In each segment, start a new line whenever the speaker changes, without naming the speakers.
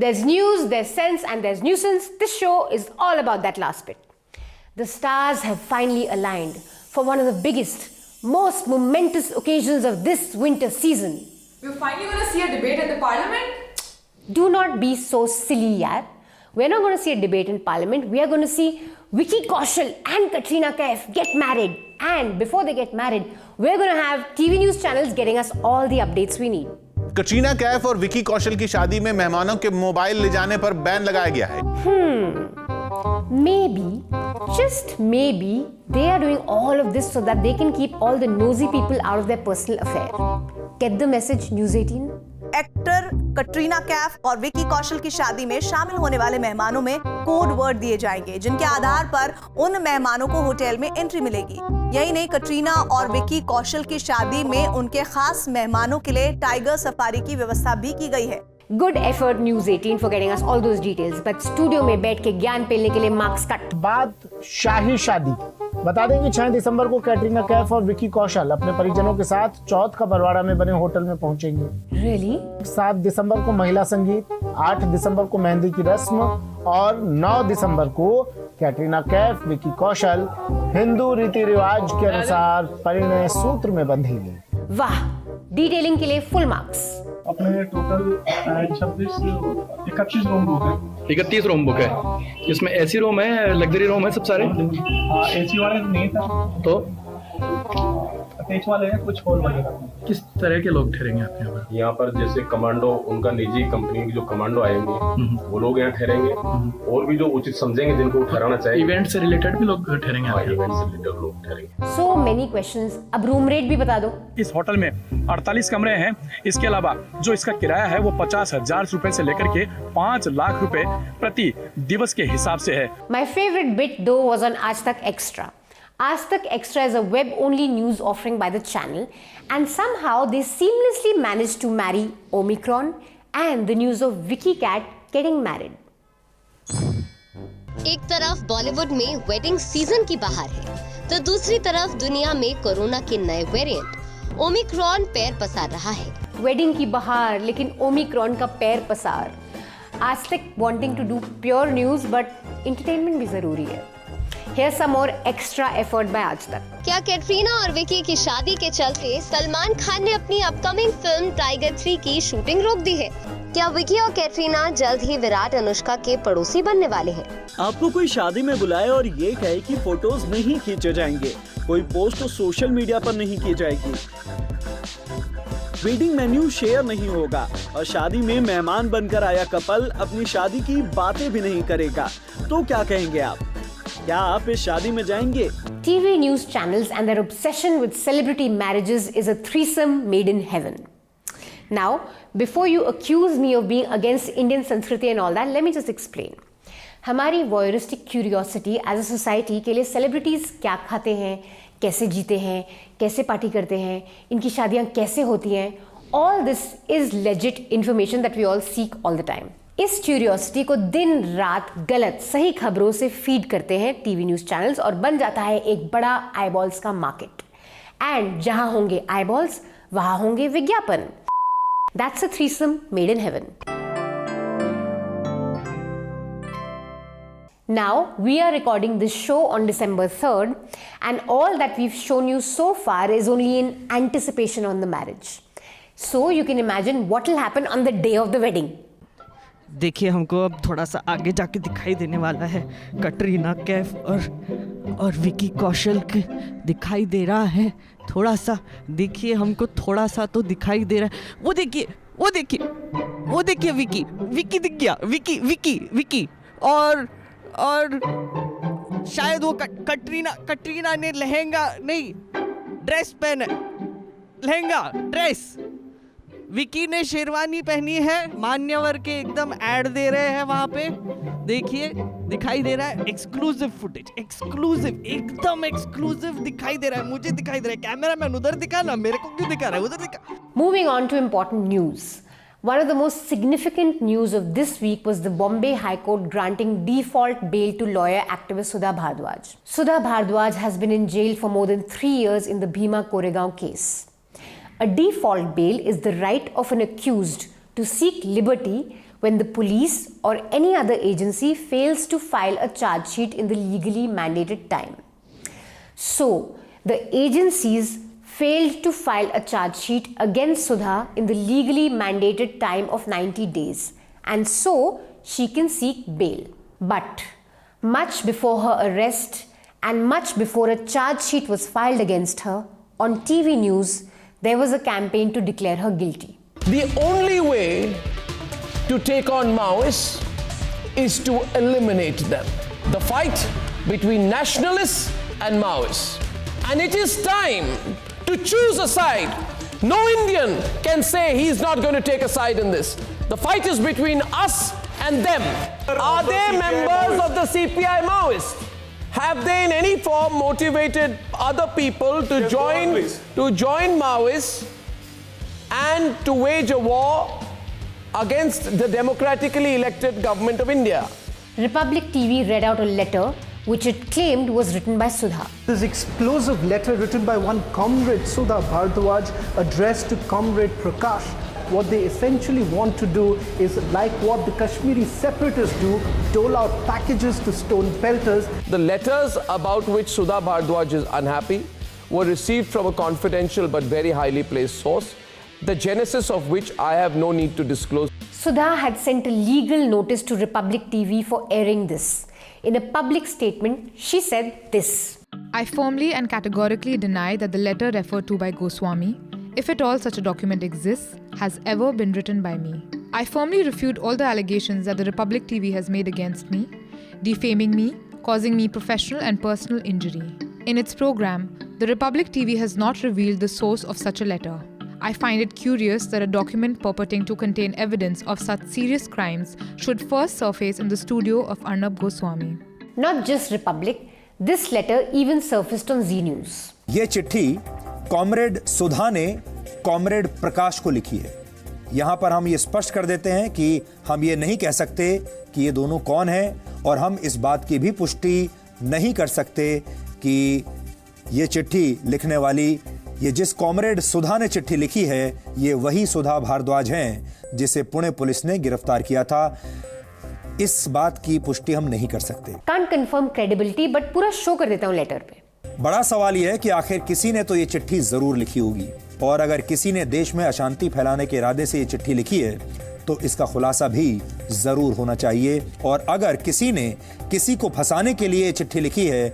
There's news, there's sense, and there's nuisance. This show is all about that last bit. The stars have finally aligned for one of the biggest, most momentous occasions of this winter season.
We're finally going to see a debate in the parliament?
Do not be so silly, yaar. We're not going to see a debate in parliament. We are going to see Vicky Kaushal and Katrina Kaif get married. And before they get married, we're going to have TV news channels getting us all the updates we need.
Katrina Kaif और विकी कौशल की शादी में मेहमानों के mobile ले जाने पर ban लगाया गया है।
Maybe, just maybe, they are doing all of this so that they can keep all the nosy people out of their personal affair. Get the message, News 18?
Actor Katrina Kaif और विकी कौशल की शादी में शामिल होने वाले मेहमानों में कोड वर्ड दिए जाएंगे, जिनके आधार पर उन मेहमानों को होटल में एंट्री मिलेगी। यही नहीं, कटरीना और विकी कौशल की शादी में उनके खास मेहमानों के लिए टाइगर सफारी की व्यवस्था भी की गई है।
Good effort, News 18, for getting us all those details. But studio में बैठ के ज्ञान पेलने के लिए मार्क्स कट।
बात शाही शादी। बता दें कि 6 दिसंबर को कैटरीना कैफ और विकी कौशल अपने परिजनों के साथ चौथ का बरवाड़ा में बने होटल में पहुंचेंगे।
Really?
7 दिसंबर को महिला संगीत, 8 दिसंबर को मेहंदी की रस्म और 9 दिसंबर को कैटरीना कैफ विकी कौशल हिंदू रीति रिवाज के अनुसार परिणय सूत्र में बंधेंगे।
वाह, डिटेलिंग के लिए फुल मार्क्स।
अपने टोटल 31 रूम बुक है।
31 रूम बुक है। इसमें एसी रूम है, लग्जरी रूम है, सब सारे।
एसी वाले नहीं था
तो
अटैच वाले हैं, कुछ हॉल वगैरह।
किस तरह के लोग ठहरेंगे आपके
यहाँ पर? जैसे कमांडो, उनका निजी कंपनी के जो कमांडो आएंगे वो लोग यहाँ ठहरेंगे, और भी जो उचित समझेंगे जिनको ठहराना चाहिए।
इवेंट से रिलेटेड भी लोग ठहरेंगे।
इवेंट से रिलेटेड लोग ठहरेंगे।
So many questions. अब रूम रेट भी बता दो।
इस होटल में 48 कमरे हैं। इसके अलावा जो इसका किराया है वो 50,000 रुपए से लेकर के 5 लाख रुपए प्रति दिवस के हिसाब से है।
My favorite bit though was on Aaj Tak Extra. Aaj Tak Extra is a web-only news offering by the channel, and somehow they seamlessly managed to marry Omicron and the news of Vicky Cat getting married.
एक तरफ बॉलीवुड में wedding season की बहार है, तो दूसरी तरफ दुनिया में कोरोना के नए वेरिएंट ओमिक्रॉन पैर पसार रहा है।
वेडिंग की बहार, लेकिन ओमिक्रॉन का पैर पसार। आज तक wanting to do pure news, but entertainment भी जरूरी है। Here's some more extra effort by आज तक।
क्या कैटरीना और विकी की शादी के चलते सलमान खान ने अपनी अपकमिंग फिल्म टाइगर 3 की शूटिंग रोक दी है? क्या विकी और कैटरीना जल्द ही विराट अनुष्का के पड़ोसी बनने वाले हैं?
आपको कोई शादी में बुलाए और ये कहे कि फोटोज नहीं खींचे जाएंगे, कोई पोस्ट सोशल मीडिया पर नहीं की जाएगी, वेडिंग मेन्यू शेयर नहीं होगा और शादी में मेहमान बनकर आया कपल अपनी शादी की बातें भी नहीं करेगा, तो क्या कहेंगे आप? क्या आप इस शादी में जाएंगे?
TV news channels and their obsession with celebrity marriages is a threesome made in heaven. Now, before you accuse me of being against Indian Sanskriti and all that, let me just explain. हमारी voyeuristic curiosity as a society के लिए celebrities क्या खाते हैं, कैसे जीते हैं, कैसे पार्टी करते हैं, इनकी शादियाँ कैसे होती हैं, all this is legit information that we all seek all the time. इस क्यूरियोसिटी को दिन रात गलत सही खबरों से फीड करते हैं टीवी न्यूज चैनल्स और बन जाता है एक बड़ा आईबॉल्स का मार्केट। एंड जहां होंगे आईबॉल्स वहां होंगे विज्ञापन। That's a threesome made in heaven. Now we are recording this show on December 3rd and all that we've shown you so far is only in anticipation on the marriage. So you can imagine what will happen on the day of the wedding.
देखिए, हमको अब थोड़ा सा आगे जाके दिखाई देने वाला है कटरीना कैफ और विकी कौशल दिखाई दे रहा है। थोड़ा सा देखिए, हमको थोड़ा सा तो दिखाई दे रहा है। वो देखिए विकी दिख गया। विकी और शायद वो कटरीना ने लहंगा नहीं ड्रेस पहना, लहंगा ड्रेस। विकी ने शेरवानी पहनी है। मान्यवर के एकदम ऐड दे रहे हैं वहां पे, देखिए दिखाई दे रहा है। एक्सक्लूसिव फुटेज, एक्सक्लूसिव, एकदम एक्सक्लूसिव दिखाई दे रहा है। मुझे दिखाई दे रहा है, कैमरामैन उधर दिखा ना, मेरे को क्यों दिखा रहा है, उधर दिखा।
Moving on to important news. One of the most significant news of this week was the Bombay High Court granting default bail to lawyer activist Sudha Bhardwaj. Sudha Bhardwaj has been in jail for more than 3 years in the Bhima Koregaon case. A default bail is the right of an accused to seek liberty when the police or any other agency fails to file a charge sheet in the legally mandated time. So, the agencies failed to file a charge sheet against Sudha in the legally mandated time of 90 days, and so she can seek bail. But much before her arrest and much before a charge sheet was filed against her, on TV news, there was a campaign to declare her guilty.
The only way to take on Maoists is to eliminate them. The fight between nationalists and Maoists. And it is time to choose a side. No Indian can say he's not going to take a side in this. The fight is between us and them. Are they members of the CPI Maoists? Have they in any form motivated other people to join Maoists and to wage a war against the democratically elected government of India?
Republic TV read out a letter which it claimed was written by Sudha.
This explosive letter written by one comrade Sudha Bhardwaj addressed to comrade Prakash. What they essentially want to do is, like what the Kashmiri separatists do, dole out packages to stone pelters.
The letters about which Sudha Bhardwaj is unhappy were received from a confidential but very highly placed source, the genesis of which I have no need to disclose.
Sudha had sent a legal notice to Republic TV for airing this. In a public statement, she said this.
I firmly and categorically deny that the letter referred to by Goswami, if at all such a document exists, has ever been written by me. I firmly refute all the allegations that the Republic TV has made against me, defaming me, causing me professional and personal injury. In its program, the Republic TV has not revealed the source of such a letter. I find it curious that a document purporting to contain evidence of such serious crimes should first surface in the studio of Arnab Goswami.
Not just Republic, this letter even surfaced on Zee News.
ये चिट्ठी comrade सुधा ने comrade प्रकाश को लिखी है. यहां पर हम ये स्पष्ट कर देते हैं कि हम ये नहीं कह सकते कि ये दोनों कौन हैं और हम इस बात की भी पुष्टि नहीं कर सकते कि ये चिट्ठी लिखने वाली, ये जिस कॉमरेड सुधा ने चिट्ठी लिखी है, ये वही सुधा भारद्वाज हैं जिसे पुणे पुलिस ने गिरफ्तार किया था. इस बात की पुष्टि हम नहीं कर सकते.
Can't confirm credibility, but पूरा शो कर देता हूं लेटर पे.
बड़ा सवाल यह है कि आखिर किसी ने तो ये चिट्ठी जरूर लिखी होगी, और अगर किसी ने देश में अशांति फैलाने के इरादे से ये चिट्ठी लिखी है तो इसका खुलासा भी जरूर होना चाहिए. और अगर किसी ने किसी को फंसाने के लिए ये चिट्ठी लिखी है,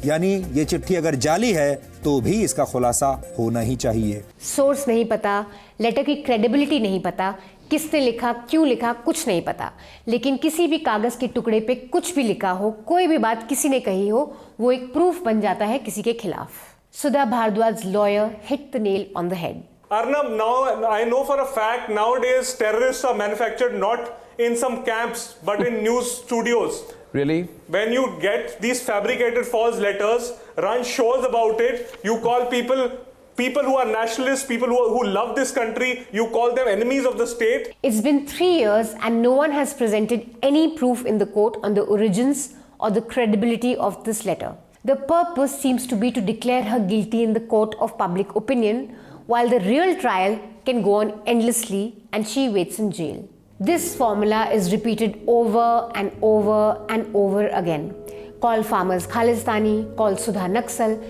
यानी ये चिट्ठी अगर जाली है, तो भी इसका खुलासा होना ही चाहिए.
सोर्स नहीं पता, लेटर की क्रेडिबिलिटी नहीं पता, किसने लिखा, क्यों लिखा, कुछ नहीं पता. लेकिन किसी भी कागज के टुकड़े पे कुछ भी लिखा हो, कोई भी बात किसी ने कही हो, वो एक प्रूफ बन जाता है किसी के खिलाफ. Sudha Bhardwaj's lawyer hit the nail on the head.
Arnab, now I know for a fact nowadays terrorists are manufactured not in some camps but in news studios.
Really?
When you get these fabricated false letters, run shows about it, you call people who are nationalists, people who love this country, you call them enemies of the state.
It's been 3 years and no one has presented any proof in the court on the origins or the credibility of this letter. The purpose seems to be to declare her guilty in the court of public opinion, while the real trial can go on endlessly and she waits in jail. This formula is repeated over and over and over again. Call farmers Khalistani, call Sudha Naxal,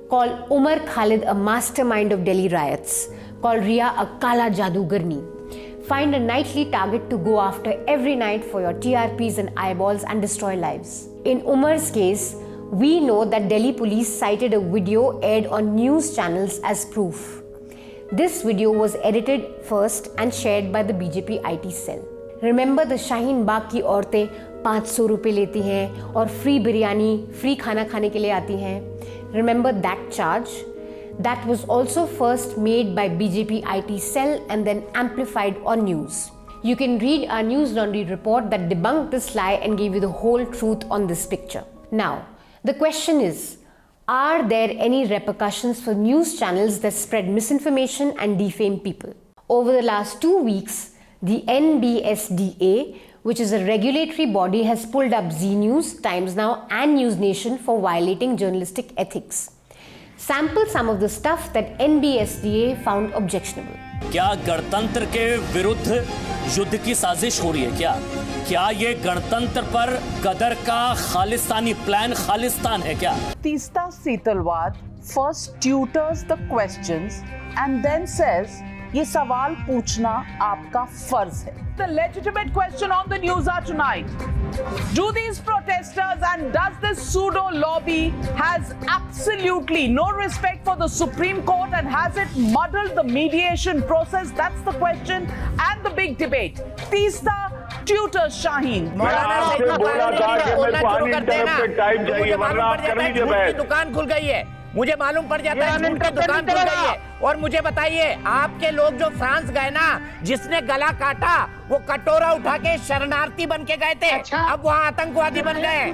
call Umar Khalid a mastermind of Delhi riots, call Riya a Kala Jadugarni. Find a nightly target to go after every night for your TRPs and eyeballs and destroy lives. In Umar's case, we know that Delhi police cited a video aired on news channels as proof. This video was edited first and shared by the BJP IT cell. Remember the Shaheen Bagh की औरतें 500 रुपए लेती हैं और free biryani, free खाना खाने के लिए आती हैं. Remember that charge? That was also first made by BJP IT cell and then amplified on news. You can read our News Laundry report that debunked this lie and gave you the whole truth on this picture. Now, the question is, are there any repercussions for news channels that spread misinformation and defame people? Over the last 2 weeks, the NBSDA, which is a regulatory body, has pulled up Zee News, Times Now and News Nation for violating journalistic ethics. Sample some of the stuff that NBSDA found objectionable.
क्या गणतंत्र के विरुद्ध युद्ध की साजिश हो रही है क्या? क्या ये गणतंत्र पर गदर का खालिस्तानी प्लान खालिस्तान है क्या?
Teesta Setalvad first tutors the questions and then says ये सवाल पूछना आपका फर्ज है. The legitimate question on the news are tonight. Do these protesters and does this pseudo lobby has absolutely no respect for the Supreme Court and has it muddled the mediation process? That's the question and the big debate. Teesta tutors Shaheen.
दुकान खुल गई है, मुझे मालूम पड़ जाता है झूठ की दुकान खुल गई है. और मुझे बताइए, आपके लोग जो फ्रांस गए ना, जिसने गला काटा वो कटोरा उठा के शरणार्थी बन के गए थे. अब वहाँ आतंकवादी बन गए.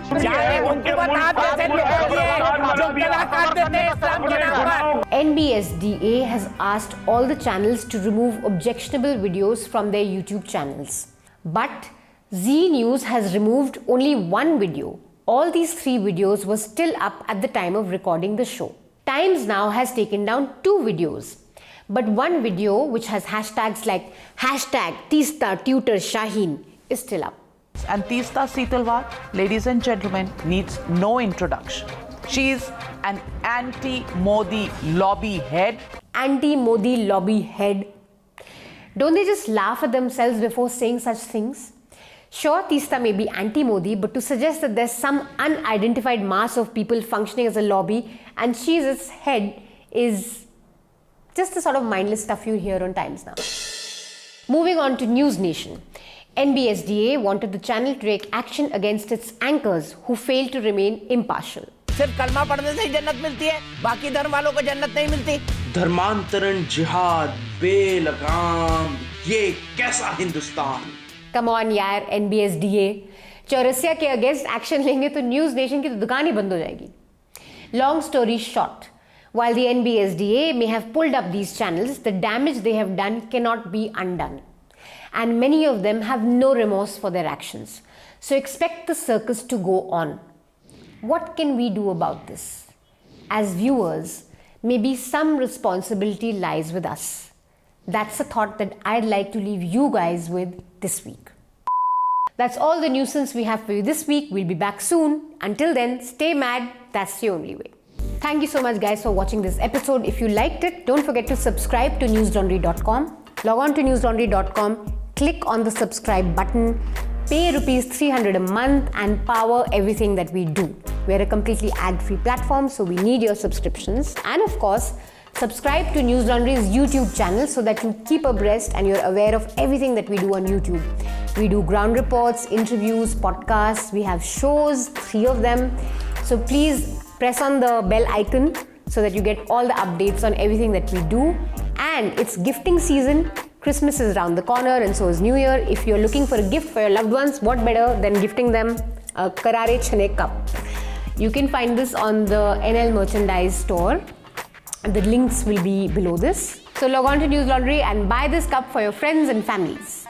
NBSDA has asked all the channels to remove objectionable videos from their YouTube channels. But Zee News has removed only one video. All these 3 videos were still up at the time of recording the show. Times now has taken down 2 videos. But one video which has hashtags like #TeestaTutorShaheen is still up.
And Teesta Seetalwar, ladies and gentlemen, needs no introduction. She's an anti-Modi lobby head.
Anti-Modi lobby head. Don't they just laugh at themselves before saying such things? Sure, Teesta may be anti-Modi, but to suggest that there's some unidentified mass of people functioning as a lobby and she's its head is just the sort of mindless stuff you hear on Times Now. Moving on to News Nation. NBSDA wanted the channel to take action against its anchors who failed to remain impartial.
सिर्फ कलमा पढ़ने से ही जन्नत मिलती है, बाकी धर्म वालों को जन्नत नहीं मिलती.
धर्मांतरण, जिहाद, बेलगाम, ये कैसा हिंदुस्तान?
Come on यार, NBSDA. चौरसिया के अगेंस्ट एक्शन लेंगे तो न्यूज़ नेशन की तो दुकान ही बंद हो जाएगी. Long story short, while the NBSDA may have pulled up these channels, the damage they have done cannot be undone. And many of them have no remorse for their actions. So expect the circus to go on. What can we do about this? As viewers, maybe some responsibility lies with us. That's a thought that I'd like to leave you guys with this week. That's all the nuisance we have for you this week. We'll be back soon. Until then, stay mad. That's the only way. Thank you so much guys for watching this episode. If you liked it, don't forget to subscribe to newslaundry.com. Log on to newslaundry.com, click on the subscribe button, pay rupees 300 a month and power everything that we do. We're a completely ad-free platform, so we need your subscriptions. And of course, subscribe to News Laundry's YouTube channel so that you keep abreast and you're aware of everything that we do on YouTube. We do ground reports, interviews, podcasts, we have shows, 3 of them. So please press on the bell icon so that you get all the updates on everything that we do. And it's gifting season. Christmas is around the corner and so is New Year. If you're looking for a gift for your loved ones, what better than gifting them a Karare Chane cup? You can find this on the NL merchandise store. The links will be below this. So log on to News Laundry and buy this cup for your friends and families.